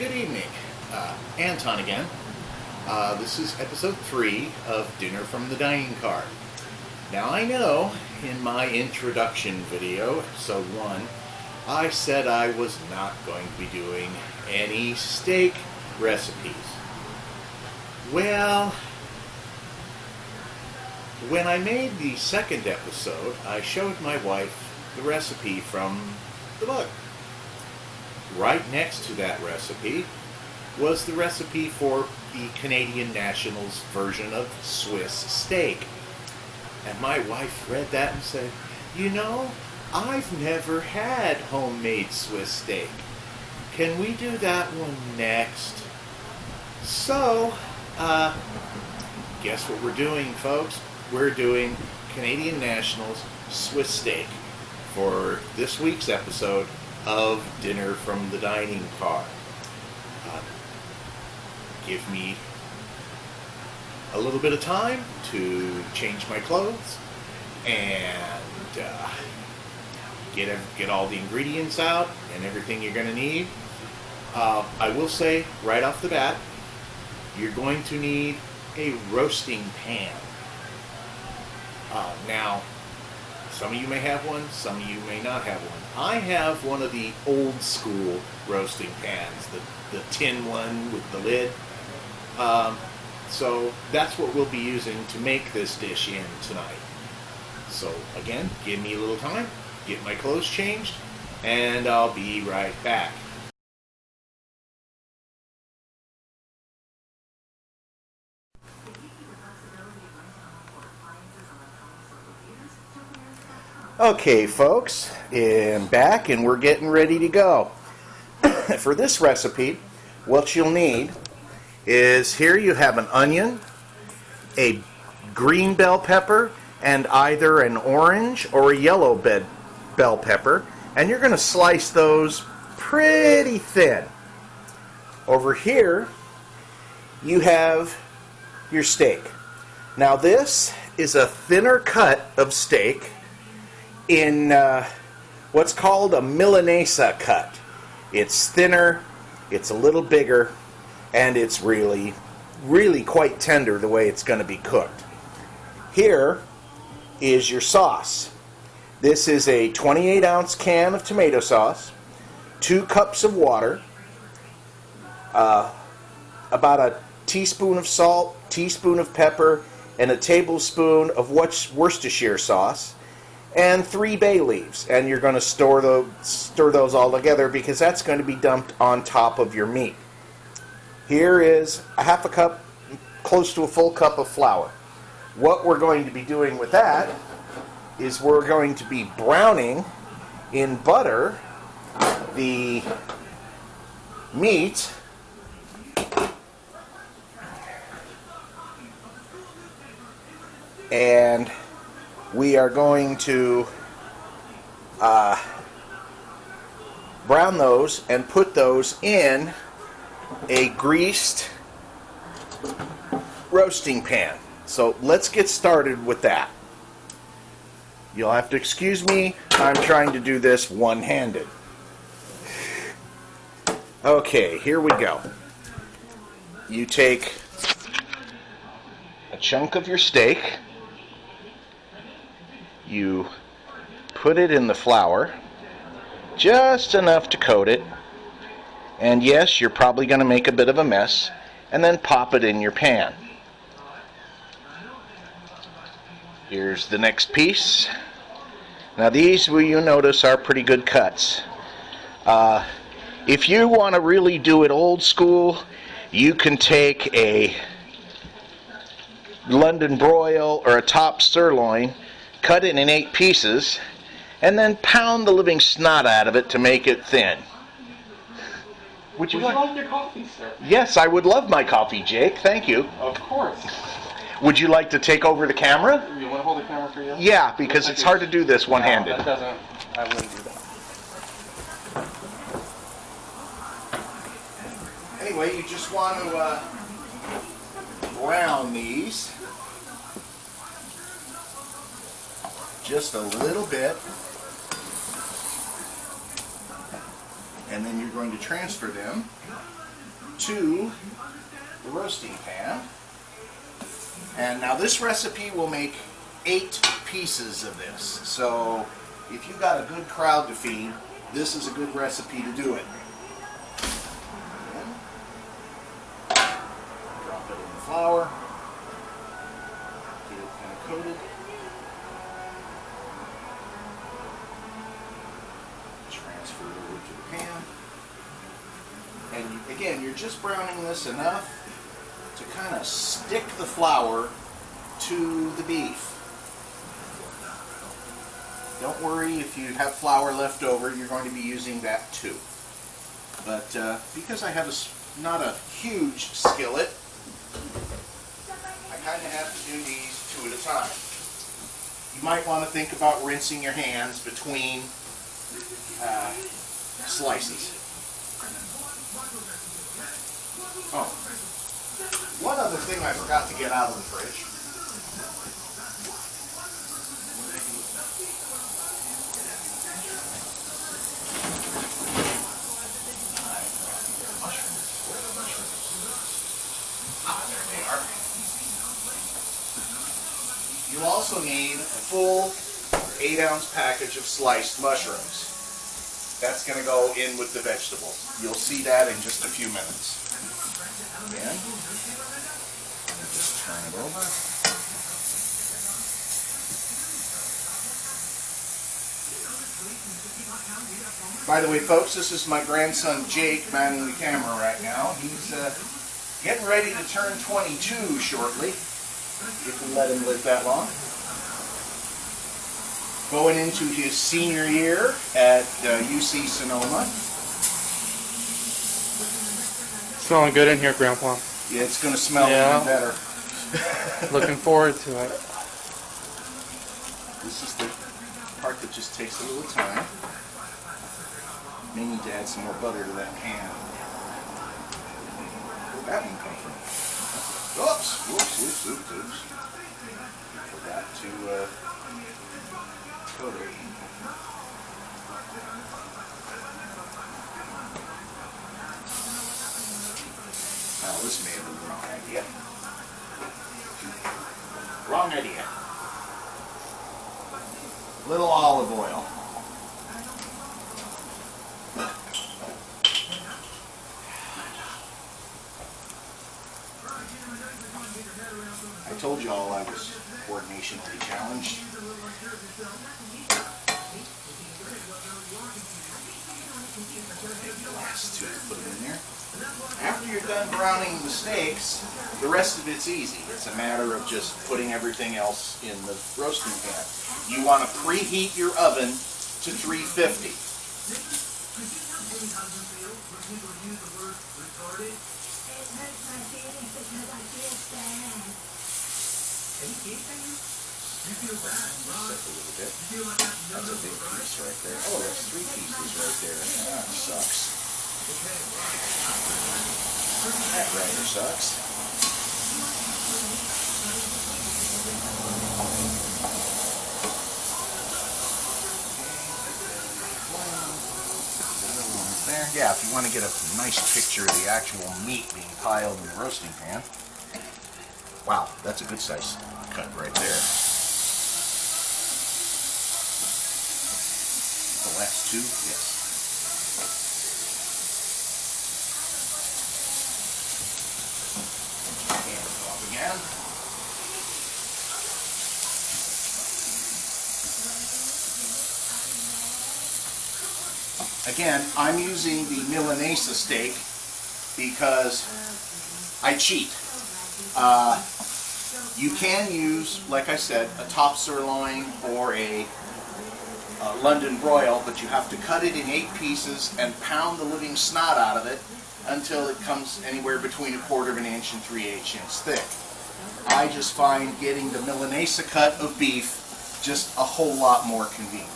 Good evening. Anton again. This is episode 3 of Dinner from the Dining Car. Now I know in my introduction video, episode 1, I said I was not going to be doing any steak recipes. Well, when I made the second episode, I showed my wife the recipe from the book. Right next to that recipe was the recipe for the Canadian Nationals version of Swiss steak. And my wife read that and said, "You know, I've never had homemade Swiss steak. Can we do that one next?" So, guess what we're doing, folks? We're doing Canadian Nationals Swiss steak for this week's episode of Dinner from the Dining Car. Give me a little bit of time to change my clothes and get all the ingredients out and everything you're going to need. I will say right off the bat, you're going to need a roasting pan. Now, some of you may have one, some of you may not have one. I have one of the old school roasting pans, the tin one with the lid. So that's what we'll be using to make this dish in tonight. So again, give me a little time, get my clothes changed, and I'll be right back. Okay, folks, I'm back and we're getting ready to go. For this recipe, what you'll need is, here you have an onion, a green bell pepper, and either an orange or a yellow bell pepper, and you're going to slice those pretty thin. Over here, you have your steak. Now this is a thinner cut of steak in what's called a Milanese cut. It's thinner, it's a little bigger, and it's really, really quite tender the way it's going to be cooked. Here is your sauce. This is a 28-ounce can of tomato sauce, 2 cups of water, about a teaspoon of salt, teaspoon of pepper, and a tablespoon of Worcestershire sauce, and 3 bay leaves. And you're going to stir those all together because that's going to be dumped on top of your meat. Here is a half a cup, close to a full cup of flour. What we're going to be doing with that is we're going to be browning in butter the meat and we are going to brown those and put those in a greased roasting pan. So let's get started with that. You'll have to excuse me, I'm trying to do this one-handed. Okay, here we go. You take a chunk of your steak, you put it in the flour, just enough to coat it, and yes, you're probably going to make a bit of a mess, and then pop it in your pan. Here's the next piece. Now these, will you notice, are pretty good cuts. If you want to really do it old school, you can take a London broil or a top sirloin, cut it in 8 pieces, and then pound the living snot out of it to make it thin. Would you like your coffee, sir? Yes, I would love my coffee, Jake. Thank you. Of course. Would you like to take over the camera? You want to hold the camera for you? Yeah, because it's hard to do this one-handed. No, I wouldn't do that. Anyway, you just want to brown these just a little bit. And then you're going to transfer them to the roasting pan. And now this recipe will make 8 pieces of this. So if you've got a good crowd to feed, this is a good recipe to do it. Drop it in the flour. Get it kind of coated. Transfer it over to the pan. And again, you're just browning this enough to kind of stick the flour to the beef. Don't worry if you have flour left over, you're going to be using that too. But because I have not a huge skillet, I kind of have to do these 2 at a time. You might want to think about rinsing your hands between slices. Oh, one other thing I forgot to get out of the fridge. You also need a full 8-ounce package of sliced mushrooms. That's going to go in with the vegetables. You'll see that in just a few minutes. Again, just turn it over. By the way, folks, this is my grandson Jake manning the camera right now. He's getting ready to turn 22 shortly, if we let him live that long. Going into his senior year at UC Sonoma. Smelling good in here, Grandpa. Yeah, it's going to smell even better. Looking forward to it. This is the part that just takes a little time. May need to add some more butter to that pan. Where'd that one come from? Oops! Oops. Forgot to coat it. Now this may have been the wrong idea. Wrong idea. Little olive oil. I told you all I was coordinationally challenged. Take the last 2 and put them in there. After you're done browning the steaks, the rest of it's easy. It's a matter of just putting everything else in the roasting pan. You want to preheat your oven to 350. That's a big piece right there. Oh, that's 3 pieces right there. That sucks. That rather sucks. There. Yeah, if you want to get a nice picture of the actual meat being piled in the roasting pan. Wow, that's a good size cut right there. The last 2, yes. And off again. Again, I'm using the Milanesa steak because I cheat. You can use, like I said, a top sirloin or a London broil, but you have to cut it in 8 pieces and pound the living snot out of it until it comes anywhere between 1/4 of an inch and 3/8 inches thick. I just find getting the Milanesa cut of beef just a whole lot more convenient.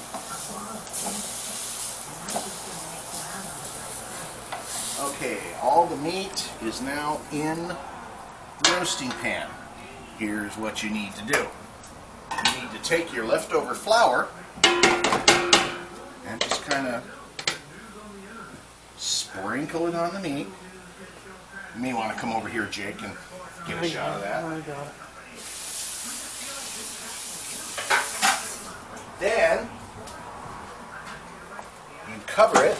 Okay, all the meat is now in the roasting pan. Here's what you need to do. You need to take your leftover flour and just kind of sprinkle it on the meat. You may want to come over here, Jake, and get a shot of that. I got it. Then you cover it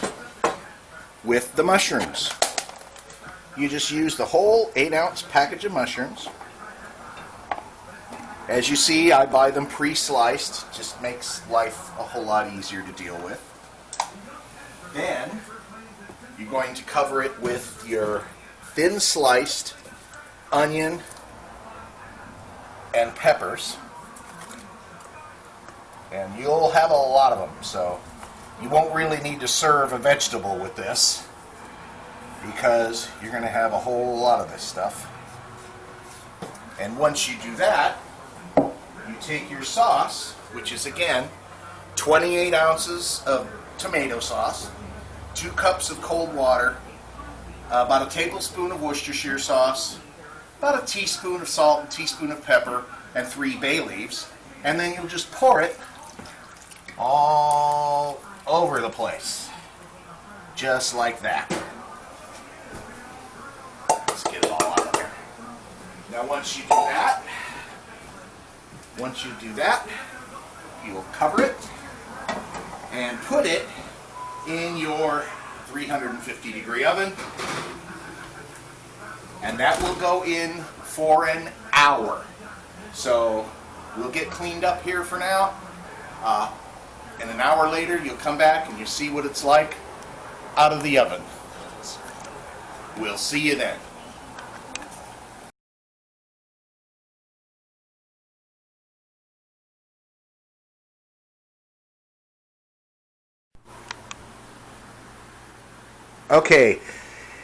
with the mushrooms. You just use the whole 8-ounce package of mushrooms. As you see, I buy them pre-sliced. Just makes life a whole lot easier to deal with. Then you're going to cover it with your thin sliced onion and peppers. And you'll have a lot of them, so you won't really need to serve a vegetable with this because you're going to have a whole lot of this stuff. And once you do that, you take your sauce, which is again 28 ounces of tomato sauce, 2 cups of cold water, about a tablespoon of Worcestershire sauce, about a teaspoon of salt, a teaspoon of pepper, and 3 bay leaves. And then you'll just pour it all over the place. Just like that. Let's get it all out of there. Now once you do that, you will cover it and put it in your 350-degree oven. And that will go in for an hour. So we'll get cleaned up here for now. And an hour later, you'll come back and you'll see what it's like out of the oven. We'll see you then. Okay,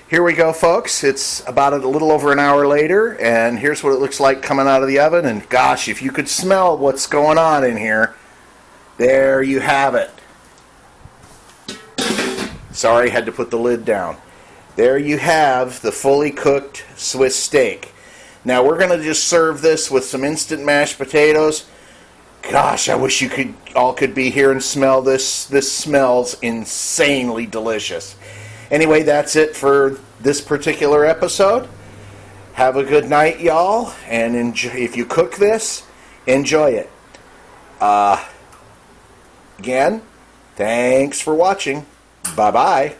here we go, folks. It's about a little over an hour later, and here's what it looks like coming out of the oven. And gosh, if you could smell what's going on in here, there you have it. Sorry, had to put the lid down. There you have the fully cooked Swiss steak. Now we're going to just serve this with some instant mashed potatoes. Gosh, I wish you all could be here and smell this. This smells insanely delicious. Anyway, that's it for this particular episode. Have a good night, y'all, and if you cook this, enjoy it. Again, thanks for watching. Bye-bye.